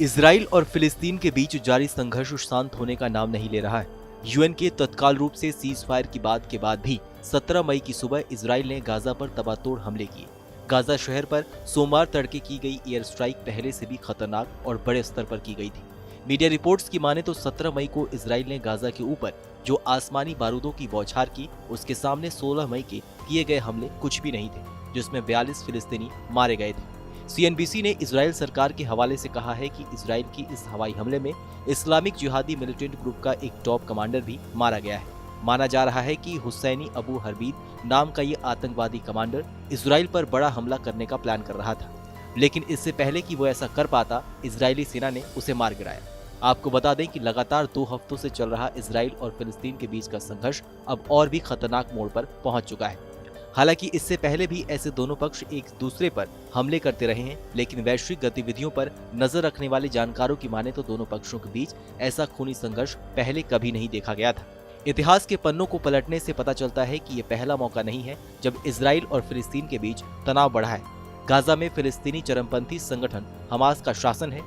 Israel और फिलिस्तीन के बीच जारी संघर्ष शांत होने का नाम नहीं ले रहा है। यूएन के तत्काल रूप से सीज फायर की बात के बाद भी 17 मई की सुबह इजराइल ने गाजा पर तबातोड़ हमले किए। गाजा शहर पर सोमवार तड़के की गई एयर स्ट्राइक पहले से भी खतरनाक और बड़े स्तर पर की गई थी। मीडिया रिपोर्ट्स की माने तो 17 मई को इजराइल ने गाजा के ऊपर जो आसमानी बारूदों की बौछार की, उसके सामने 16 मई के किए गए हमले कुछ भी नहीं थे, जिसमें 42 फिलिस्तीनी मारे गए थे। सीएनबीसी ने इजराइल सरकार के हवाले से कहा है कि इजराइल की इस हवाई हमले में इस्लामिक जिहादी मिलिटेंट ग्रुप का एक टॉप कमांडर भी मारा गया है। माना जा रहा है कि हुसैनी अबू हरबीद नाम का ये आतंकवादी कमांडर इजराइल पर बड़ा हमला करने का प्लान कर रहा था, लेकिन इससे पहले कि वो ऐसा कर पाता, इजरायली सेना ने उसे मार गिराया। आपको बता दें कि लगातार 2 हफ्तों से चल रहा इजराइल और फिलिस्तीन के बीच का संघर्ष अब और भी खतरनाक मोड़ पर पहुंच चुका है। हालांकि इससे पहले भी ऐसे दोनों पक्ष एक दूसरे पर हमले करते रहे हैं, लेकिन वैश्विक गतिविधियों पर नजर रखने वाले जानकारों की माने तो दोनों पक्षों के बीच ऐसा खूनी संघर्ष पहले कभी नहीं देखा गया था। इतिहास के पन्नों को पलटने से पता चलता है कि ये पहला मौका नहीं है जब इजराइल और फिलिस्तीन के बीच तनाव बढ़ा है। गाजा में फिलिस्तीनी चरमपंथी संगठन हमास का शासन है।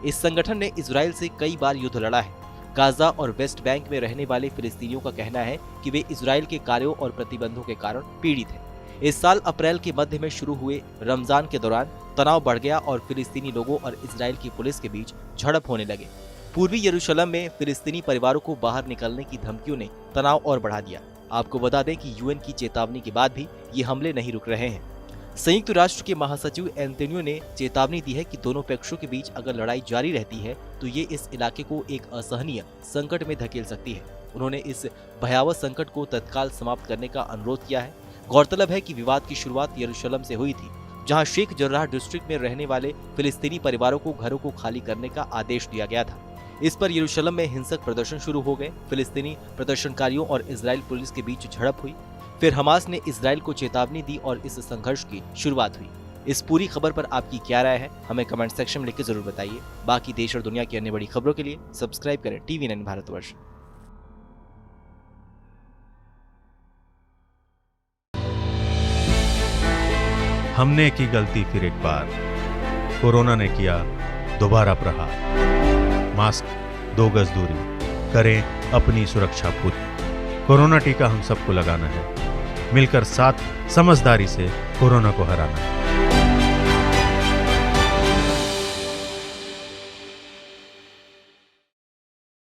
इस संगठन ने इजराइल से कई बार युद्ध लड़ा है। गाजा और वेस्ट बैंक में रहने वाले फिलिस्तीनियों का कहना है कि वे इजराइल के कार्यों और प्रतिबंधों के कारण पीड़ित हैं। इस साल अप्रैल के मध्य में शुरू हुए रमजान के दौरान तनाव बढ़ गया और फिलिस्तीनी लोगों और इजराइल की पुलिस के बीच झड़प होने लगे। पूर्वी यरूशलेम में फिलिस्तीनी परिवारों को बाहर निकलने की धमकियों ने तनाव और बढ़ा दिया। आपको बता दें कि यूएन की चेतावनी के बाद भी ये हमले नहीं रुक रहे हैं। संयुक्त राष्ट्र के महासचिव एंटोनियो ने चेतावनी दी है कि दोनों पक्षों के बीच अगर लड़ाई जारी रहती है तो ये इस इलाके को एक असहनीय संकट में धकेल सकती है। उन्होंने इस भयावह संकट को तत्काल समाप्त करने का अनुरोध किया है। गौरतलब है कि विवाद की शुरुआत यरूशलेम से हुई थी, जहां शेख जर्राह डिस्ट्रिक्ट में रहने वाले फिलिस्तीनी परिवारों को घरों को खाली करने का आदेश दिया गया था। इस पर यरूशलेम में हिंसक प्रदर्शन शुरू हो गए। फिलिस्तीनी प्रदर्शनकारियों और इजराइल पुलिस के बीच झड़प हुई। फिर हमास ने इजराइल को चेतावनी दी और इस संघर्ष की शुरुआत हुई। इस पूरी खबर पर आपकी क्या राय है, हमें कमेंट सेक्शन में लिख के जरूर बताइए। बाकी देश और दुनिया की अन्य बड़ी खबरों के लिए सब्सक्राइब करें TV9 भारतवर्ष। हमने की गलती फिर एक बार, कोरोना ने किया दोबारा प्रहार। मास्क, 2 गज दूरी, करें अपनी सुरक्षा पूरी। कोरोना टीका हम सबको लगाना है, मिलकर साथ समझदारी से कोरोना को हराना है।